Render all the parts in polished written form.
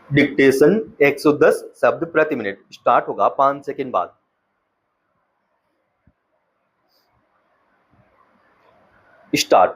Dictation 110 शब्द प्रति minute. Start होगा 5 सेकंड बाद। स्टार्ट।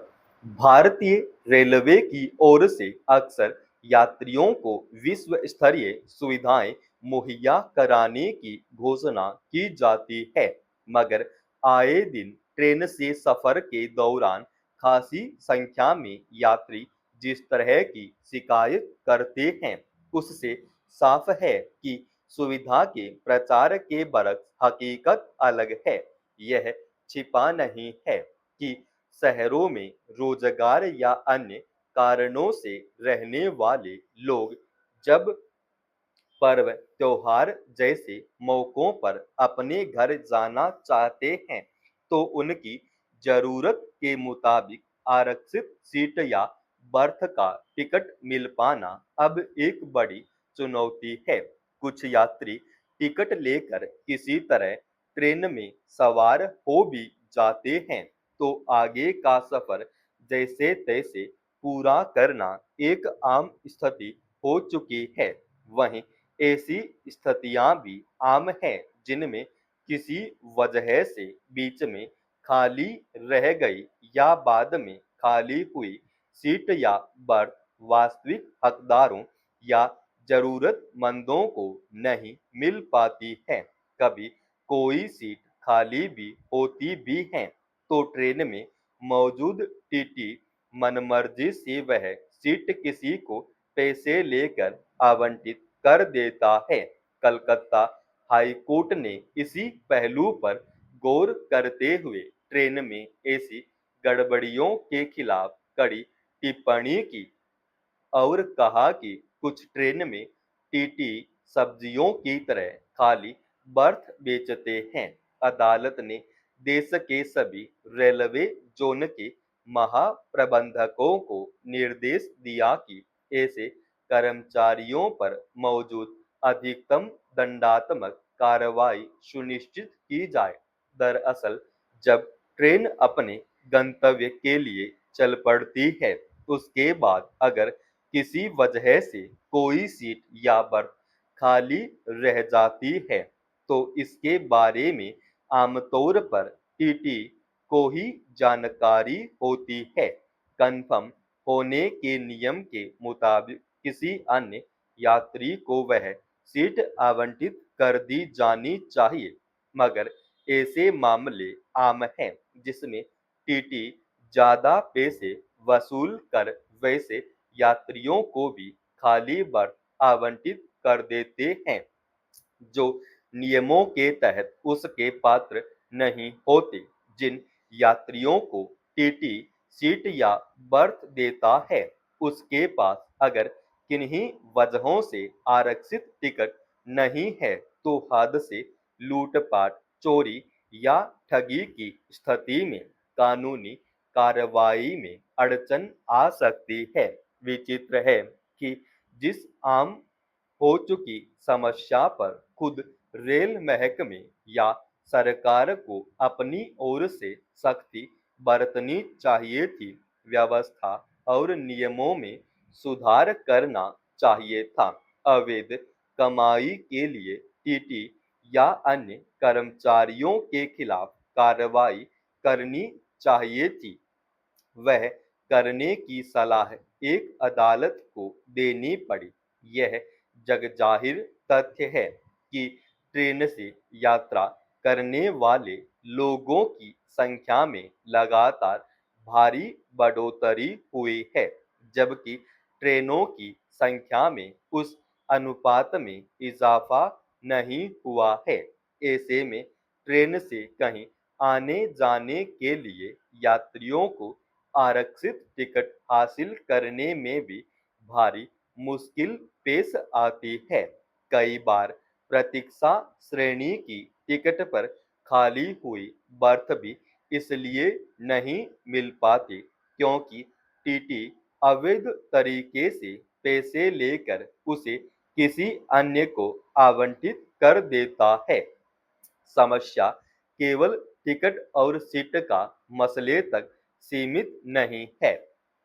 भारतीय रेलवे की ओर से अक्सर यात्रियों को विश्व स्तरीय सुविधाएं मुहैया कराने की घोषणा की जाती है, मगर आए दिन ट्रेन से सफर के दौरान खासी संख्या में यात्री जिस तरह की शिकायत करते हैं, उससे साफ है कि सुविधा के प्रचार के बरक्स हकीकत अलग है। यह छिपा नहीं है कि शहरों में रोजगार या अन्य कारणों से रहने वाले लोग जब पर्व त्योहार जैसे मौकों पर अपने घर जाना चाहते हैं, तो उनकी जरूरत के मुताबिक आरक्षित सीट या बर्थ का टिकट मिल पाना अब एक बड़ी चुनौती है। कुछ यात्री टिकट लेकर किसी तरह ट्रेन में सवार हो भी जाते हैं, तो आगे का सफर जैसे तैसे पूरा करना एक आम स्थिति हो चुकी है। वहीं ऐसी स्थितियां भी आम हैं जिनमें किसी वजह से बीच में खाली रह गई या बाद में खाली हुई सीट या बर्थ वास्तविक हकदारों या जरूरतमंदों को नहीं मिल पाती है। कभी कोई सीट खाली भी होती भी है, तो ट्रेन में मौजूद टीटी मनमर्जी से वह सीट किसी को पैसे लेकर आवंटित कर देता है। कलकत्ता हाई कोर्ट ने इसी पहलू पर गौर करते हुए ट्रेन में ऐसी गड़बड़ियों के खिलाफ कड़ी टिप्पणी की और कहा कि कुछ ट्रेन में टीटी सब्जियों की तरह खाली बर्थ बेचते हैं। अदालत ने देश के सभी रेलवे जोन के महाप्रबंधकों को निर्देश दिया कि ऐसे कर्मचारियों पर मौजूद अधिकतम दंडात्मक कार्रवाई सुनिश्चित की जाए। दरअसल जब ट्रेन अपने गंतव्य के लिए चल पड़ती है, उसके बाद अगर किसी वजह से कोई सीट या बर्थ खाली रह जाती है, तो इसके बारे में आमतौर पर टीटी को ही जानकारी होती है। कन्फर्म होने के नियम के मुताबिक किसी अन्य यात्री को वह सीट आवंटित कर दी जानी चाहिए, मगर ऐसे मामले आम हैं जिसमें टीटी ज्यादा पैसे वसूल कर वैसे यात्रियों को भी खाली बर्थ आवंटित कर देते हैं जो नियमों के तहत उसके पात्र नहीं होते। जिन यात्रियों को टीटी सीट या बर्थ देता है, उसके पास अगर किन्हीं वजहों से आरक्षित टिकट नहीं है, तो हद से लूटपाट, चोरी या ठगी की स्थिति में कानूनी कार्रवाई में अड़चन आ सकती है। विचित्र है कि जिस आम हो चुकी समस्या पर खुद रेल महकमे या सरकार को अपनी ओर से सख्ती बरतनी चाहिए थी, व्यवस्था और नियमों में सुधार करना चाहिए था। अवैध कमाई के लिए टीटी या अन्य कर्मचारियों के खिलाफ कार्रवाई करनी चाहिए थी। वह करने की सलाह एक अदालत को देनी पड़ी। यह जगजाहिर तथ्य है कि ट्रेन से यात्रा करने वाले लोगों की संख्या में लगातार भारी बढ़ोतरी हुई है, जबकि ट्रेनों की संख्या में उस अनुपात में इजाफा नहीं हुआ है। ऐसे में ट्रेन से कहीं आने जाने के लिए यात्रियों को आरक्षित टिकट हासिल करने में भी भारी मुश्किल पेश आती है। कई बार प्रतीक्षा श्रेणी की टिकट पर खाली हुई बर्थ भी इसलिए नहीं मिल पाती क्योंकि टीटी अवैध तरीके से पैसे लेकर उसे किसी अन्य को आवंटित कर देता है। समस्या केवल टिकट और सीट का मसले तक सीमित नहीं है।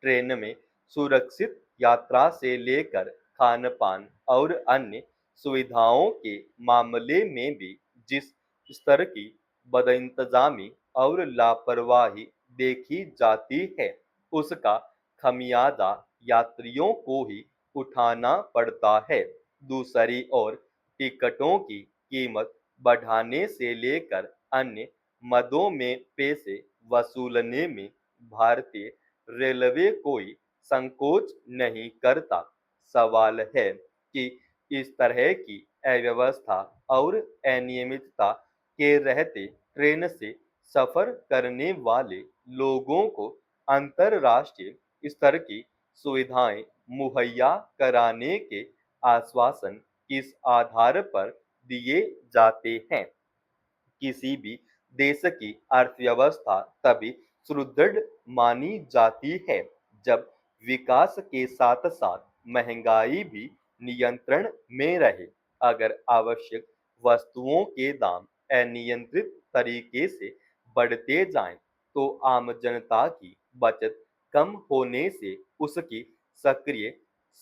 ट्रेन में सुरक्षित यात्रा से लेकर खान पान और अन्य सुविधाओं के मामले में भी जिस स्तर की बदइंतजामी और लापरवाही देखी जाती है उसका खमियाजा यात्रियों को ही उठाना पड़ता है। दूसरी ओर टिकटों की कीमत बढ़ाने से लेकर अन्य मदों में पैसे वसूलने में भारतीय रेलवे कोई संकोच नहीं करता। सवाल है कि इस तरह की अव्यवस्था और अनियमितता के रहते ट्रेन से सफर करने वाले लोगों को अंतरराष्ट्रीय स्तर की सुविधाएं मुहैया कराने के आश्वासन किस आधार पर दिए जाते हैं। किसी भी देश की अर्थव्यवस्था तभी सुदृढ़ मानी जाती है जब विकास के साथ साथ महंगाई भी नियंत्रण में रहे। अगर आवश्यक वस्तुओं के दाम अनियंत्रित तरीके से बढ़ते जाएं, तो आम जनता की बचत कम होने से उसकी सक्रिय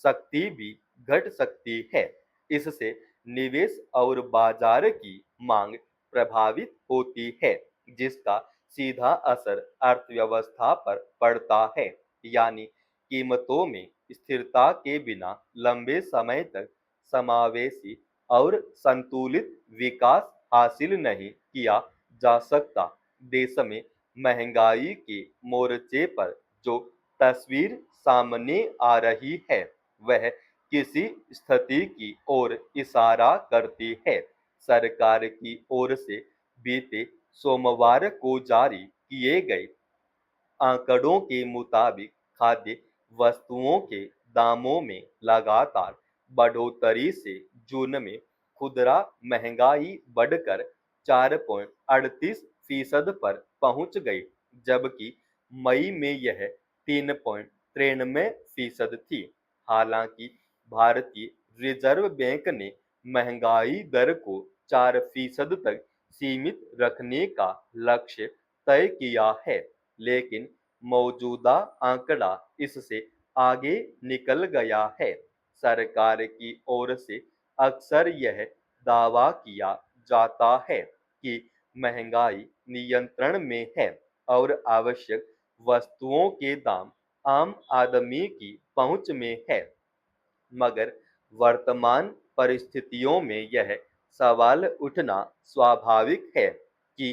शक्ति भी घट सकती है। इससे निवेश और बाजार की मांग प्रभावित होती है, जिसका सीधा असर अर्थव्यवस्था पर पड़ता है। यानी कीमतों में स्थिरता के बिना लंबे समय तक समावेशी और संतुलित विकास हासिल नहीं किया जा सकता। देश में महंगाई के मोर्चे पर जो तस्वीर सामने आ रही है वह किसी स्थिति की ओर इशारा करती है। सरकार की ओर से बीते सोमवार को जारी किए गए आंकड़ों के मुताबिक खाद्य वस्तुओं के दामों में लगातार बढ़ोतरी से जून में खुदरा महंगाई बढ़कर 4.38% पर पहुंच गई, जबकि मई में यह 3.93% थी। हालांकि भारतीय रिजर्व बैंक ने महंगाई दर को 4% तक सीमित रखने का लक्ष्य तय किया है, लेकिन मौजूदा आंकड़ा इससे आगे निकल गया है। सरकार की ओर से अक्सर यह दावा किया जाता है कि महंगाई नियंत्रण में है और आवश्यक वस्तुओं के दाम आम आदमी की पहुंच में है, मगर वर्तमान परिस्थितियों में यह सवाल उठना स्वाभाविक है कि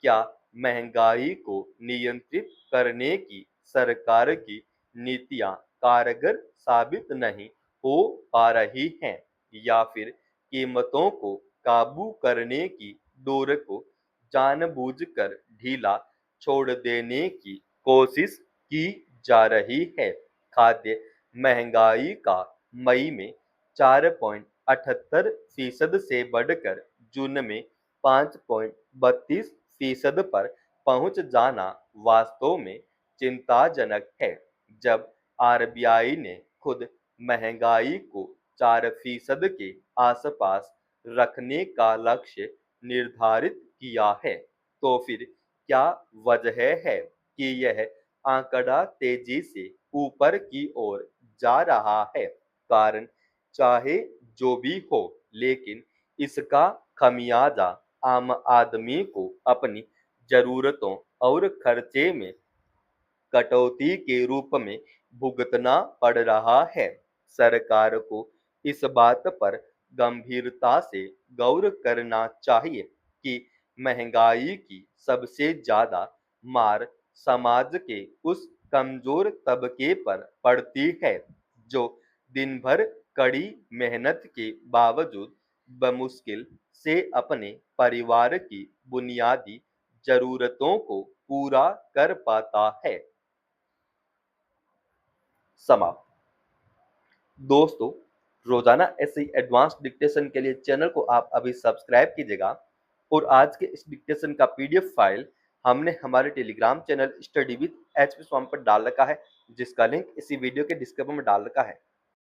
क्या महंगाई को नियंत्रित करने की सरकार की नीतियां कारगर साबित नहीं हो पा रही हैं, या फिर कीमतों को काबू करने की डोर को जानबूझकर ढीला छोड़ देने की कोशिश की जा रही है। खाद्य महंगाई का मई में 4.78% से बढ़कर जून में 5.32% पर पहुंच जाना वास्तव में चिंताजनक है। जब आरबीआई ने खुद महंगाई को 4% के आसपास रखने का लक्ष्य निर्धारित किया है, तो फिर क्या वजह है कि यह आंकड़ा तेजी से ऊपर की ओर जा रहा है। कारण चाहे जो भी हो, लेकिन इसका खमियाजा आम आदमी को अपनी जरूरतों और खर्चे में कटौती के रूप में भुगतना पड़ रहा है। सरकार को इस बात पर गंभीरता से गौर करना चाहिए कि महंगाई की सबसे ज्यादा मार समाज के उस कमजोर तबके पर पड़ती है जो दिन भर कड़ी मेहनत के बावजूद बमुश्किल से अपने परिवार की बुनियादी जरूरतों को पूरा कर पाता है। समाप्त। दोस्तों, रोजाना ऐसे एडवांस डिक्टेशन के लिए चैनल को आप अभी सब्सक्राइब कीजिएगा और आज के इस डिक्टेशन का पीडीएफ फाइल हमने हमारे Telegram channel study with HP Swami पर डाल रखा है, जिसका लिंक इसी वीडियो के डिस्क्रिप्शन में डाल रखा है।